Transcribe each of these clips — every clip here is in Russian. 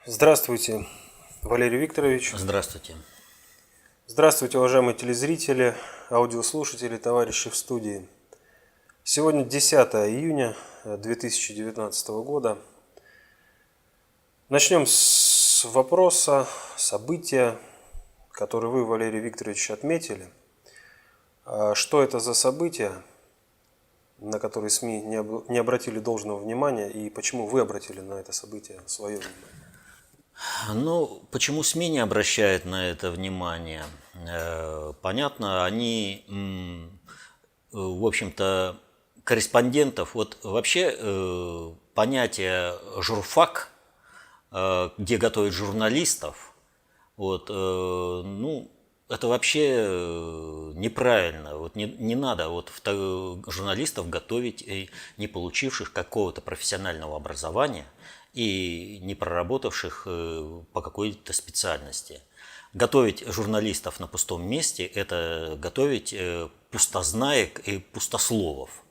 Здравствуйте, Валерий Викторович. Здравствуйте. Здравствуйте, уважаемые телезрители, аудиослушатели, товарищи в студии. Сегодня 10 июня 2019 года. Начнем с вопроса, события, который вы, Валерий Викторович, отметили. Что это за события, на которые СМИ не обратили должного внимания, и почему вы обратили на это событие свое внимание? Ну, почему СМИ не обращают на это внимание? Понятно, они, в общем-то, корреспондентов, вот вообще понятие журфак, где готовят журналистов, вот, ну, это вообще неправильно. Вот не надо вот журналистов готовить, не получивших какого-то профессионального образования и не проработавших по какой-то специальности. Готовить журналистов на пустом месте – это готовить пустознаек и пустословов,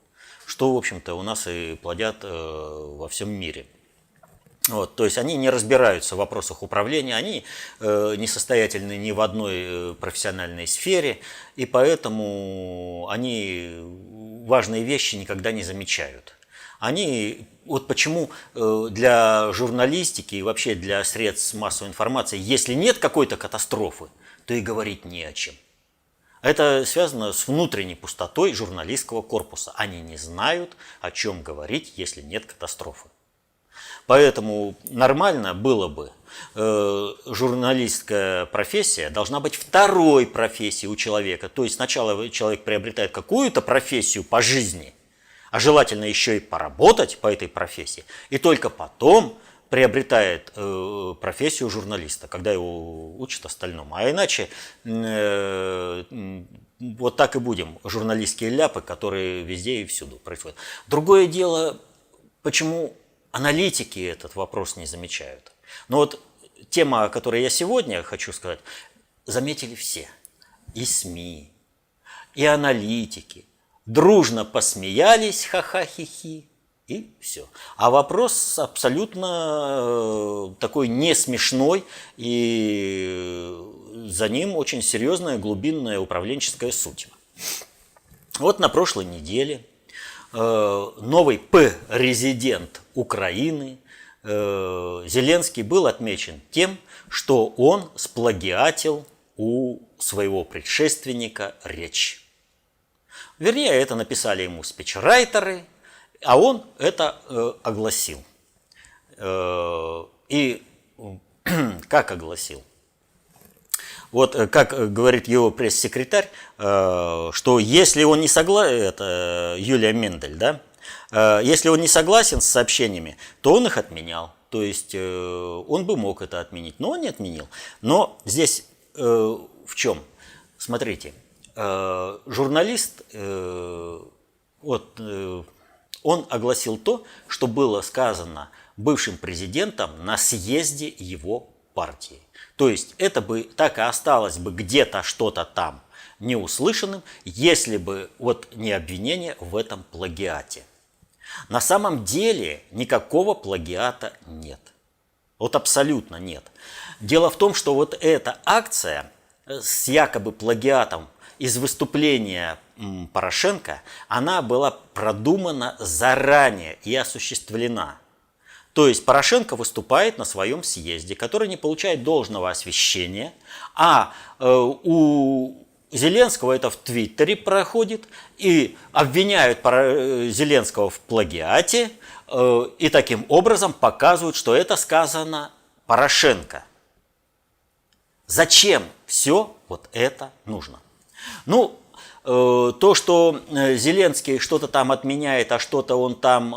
что, в общем-то, у нас и плодят во всем мире. Вот, то есть они не разбираются в вопросах управления, они несостоятельны ни в одной профессиональной сфере, и поэтому они важные вещи никогда не замечают. Они, вот почему для журналистики и вообще для средств массовой информации, если нет какой-то катастрофы, то и говорить не о чем. Это связано с внутренней пустотой журналистского корпуса. Они не знают, о чем говорить, если нет катастрофы. Поэтому нормально было бы, журналистская профессия должна быть второй профессией у человека. То есть сначала человек приобретает какую-то профессию по жизни, а желательно еще и поработать по этой профессии, и только потом приобретает профессию журналиста, когда его учат остальному. А иначе вот так и будем, журналистские ляпы, которые везде и всюду происходят. Другое дело, почему аналитики этот вопрос не замечают. Но вот тема, о которой я сегодня хочу сказать, заметили все. И СМИ, и аналитики. Дружно посмеялись, ха-ха-хи-хи, и все. А вопрос абсолютно такой не смешной, и за ним очень серьезная глубинная управленческая суть. Вот на прошлой неделе новый президент Украины Зеленский был отмечен тем, что он сплагиатил у своего предшественника речь. Вернее, это написали ему спичрайтеры, а он это огласил. И как огласил? Вот как говорит его пресс-секретарь, что если он не согласен, это Юлия Мендель, да, если он не согласен с сообщениями, то он их отменял. То есть он бы мог это отменить, но он не отменил. Но здесь в чем? Смотрите, журналист, он огласил то, что было сказано бывшим президентом на съезде его партии. То есть это бы так и осталось бы где-то что-то там неуслышанным, если бы вот не обвинение в этом плагиате. На самом деле никакого плагиата нет. Вот абсолютно нет. Дело в том, что вот эта акция с якобы плагиатом из выступления Порошенко, она была продумана заранее и осуществлена. То есть Порошенко выступает на своем съезде, который не получает должного освещения, а у Зеленского это в Твиттере проходит, и обвиняют Зеленского в плагиате, и таким образом показывают, что это сказано Порошенко. Зачем все вот это нужно? Ну, то, что Зеленский что-то там отменяет, а что-то он там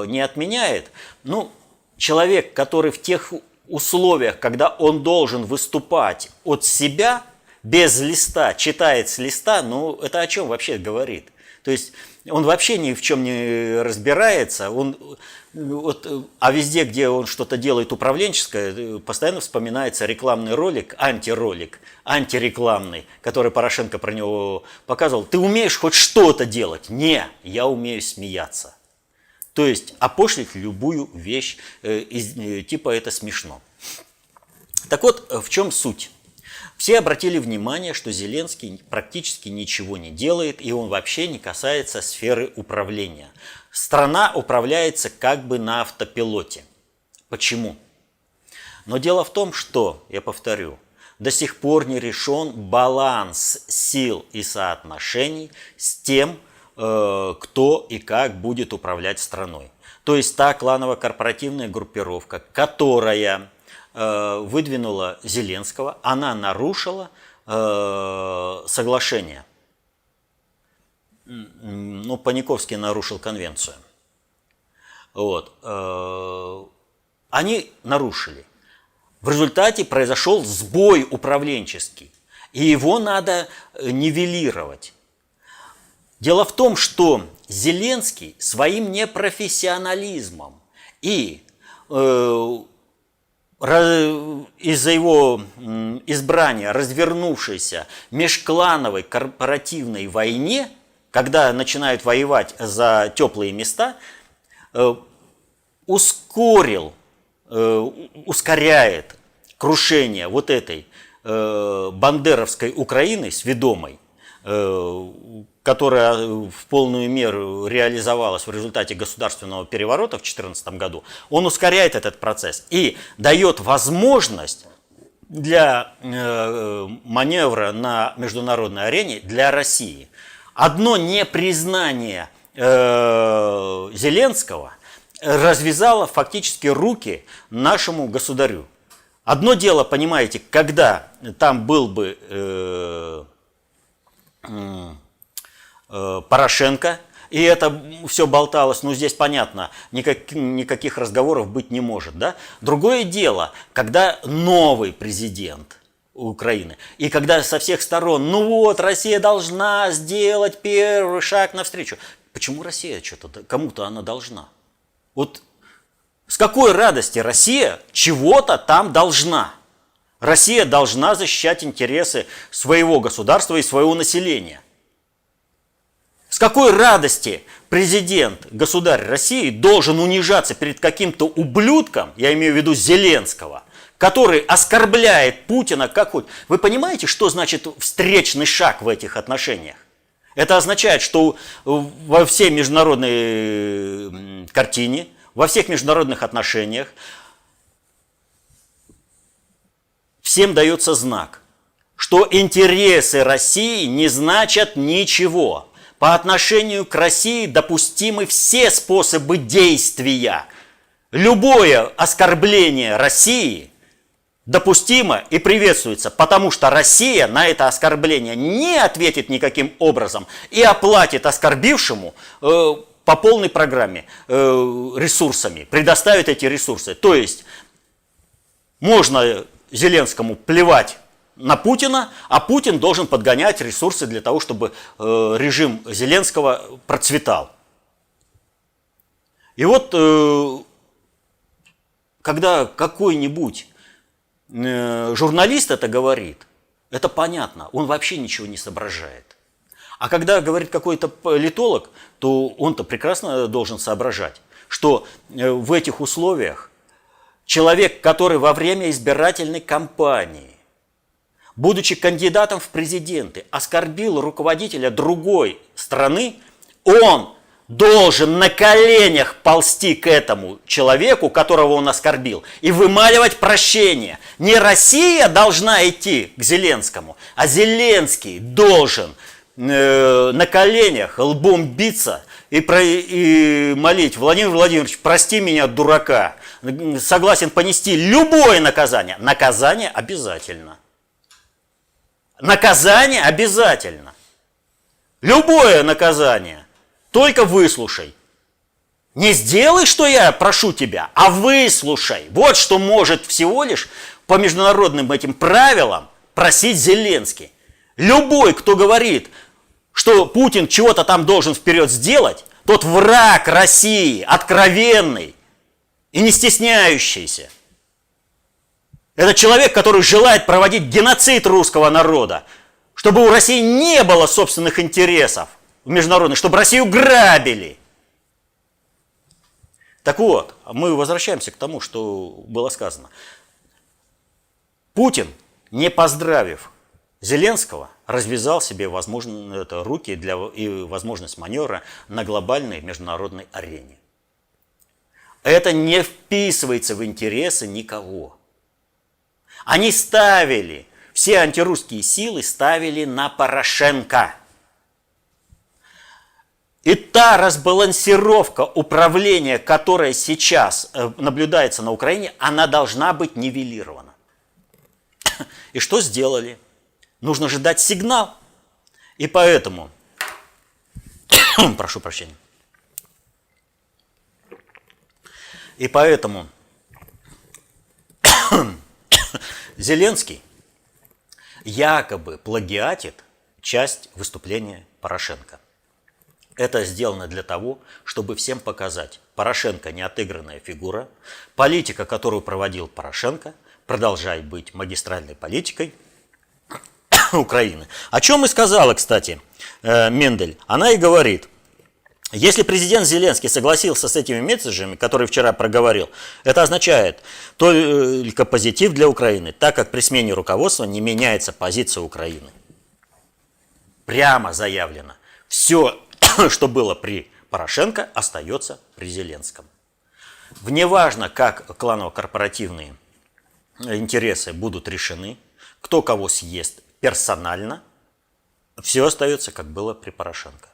не отменяет, ну, человек, который в тех условиях, когда он должен выступать от себя, без листа, читает с листа, ну, это о чем вообще говорит? То есть он вообще ни в чем не разбирается, а везде, где он что-то делает управленческое, постоянно вспоминается рекламный ролик, антирекламный, который Порошенко про него показывал. Ты умеешь хоть что-то делать? Не, я умею смеяться. То есть опошлить любую вещь типа «это смешно». Так вот, в чем суть? Все обратили внимание, что Зеленский практически ничего не делает, и он вообще не касается сферы управления. Страна управляется как бы на автопилоте. Почему? Но дело в том, что, я повторю, до сих пор не решен баланс сил и соотношений с тем, кто и как будет управлять страной. То есть та кланово-корпоративная группировка, которая выдвинула Зеленского, она нарушила соглашение. Ну, Паниковский нарушил конвенцию. Вот. Они нарушили. В результате произошел сбой управленческий, и его надо нивелировать. Дело в том, что Зеленский своим непрофессионализмом и из-за его избрания развернувшейся межклановой корпоративной войне, когда начинают воевать за теплые места, ускоряет крушение вот этой бандеровской Украины сведомой, которая в полную меру реализовалась в результате государственного переворота в 2014 году, он ускоряет этот процесс и дает возможность для маневра на международной арене для России. Одно непризнание Зеленского развязало фактически руки нашему государю. Одно дело, понимаете, когда там был бы Порошенко, и это все болталось, ну здесь понятно, никаких разговоров быть не может. Да? Другое дело, когда новый президент Украины, и когда со всех сторон, ну вот, Россия должна сделать первый шаг навстречу. Почему Россия что-то, кому-то она должна? Вот с какой радости Россия чего-то там должна? Россия должна защищать интересы своего государства и своего населения. С какой радости президент, государь России должен унижаться перед каким-то ублюдком, я имею в виду Зеленского, который оскорбляет Путина как хоть. Вы понимаете, что значит встречный шаг в этих отношениях? Это означает, что во всей международной картине, во всех международных отношениях всем дается знак, что интересы России не значат ничего. По отношению к России допустимы все способы действия. Любое оскорбление России допустимо и приветствуется, потому что Россия на это оскорбление не ответит никаким образом и оплатит оскорбившему по полной программе ресурсами, предоставит эти ресурсы. То есть можно Зеленскому плевать на Путина, а Путин должен подгонять ресурсы для того, чтобы режим Зеленского процветал. И вот когда какой-нибудь журналист это говорит, это понятно, он вообще ничего не соображает. А когда говорит какой-то политолог, то он-то прекрасно должен соображать, что в этих условиях человек, который во время избирательной кампании, будучи кандидатом в президенты, оскорбил руководителя другой страны, он должен на коленях ползти к этому человеку, которого он оскорбил, и вымаливать прощение. Не Россия должна идти к Зеленскому, а Зеленский должен на коленях лбом биться и молить: Владимир Владимирович, прости меня, дурака, согласен понести любое наказание. Наказание обязательно. Наказание обязательно. Любое наказание. Только выслушай. Не сделай, что я прошу тебя, а выслушай. Вот что может всего лишь по международным этим правилам просить Зеленский. Любой, кто говорит, что Путин чего-то там должен вперед сделать, тот враг России, откровенный и не стесняющийся. Это человек, который желает проводить геноцид русского народа, чтобы у России не было собственных интересов международных, чтобы Россию грабили. Так вот, мы возвращаемся к тому, что было сказано. Путин, не поздравив Зеленского, развязал себе руки и возможность маневра на глобальной международной арене. Это не вписывается в интересы никого. Они ставили, все антирусские силы ставили на Порошенко. И та разбалансировка управления, которая сейчас наблюдается на Украине, она должна быть нивелирована. И что сделали? Нужно же дать сигнал. И поэтому, прошу прощения, и поэтому Зеленский якобы плагиатит часть выступления Порошенко. Это сделано для того, чтобы всем показать: Порошенко не отыгранная фигура, политика, которую проводил Порошенко, продолжает быть магистральной политикой Украины. О чем и сказала, кстати, Мендель. Она и говорит: если президент Зеленский согласился с этими месседжами, которые вчера проговорил, это означает только позитив для Украины, так как при смене руководства не меняется позиция Украины. Прямо заявлено: все, что было при Порошенко, остается при Зеленском. Неважно, как кланово-корпоративные интересы будут решены, кто кого съест персонально, все остается, как было при Порошенко.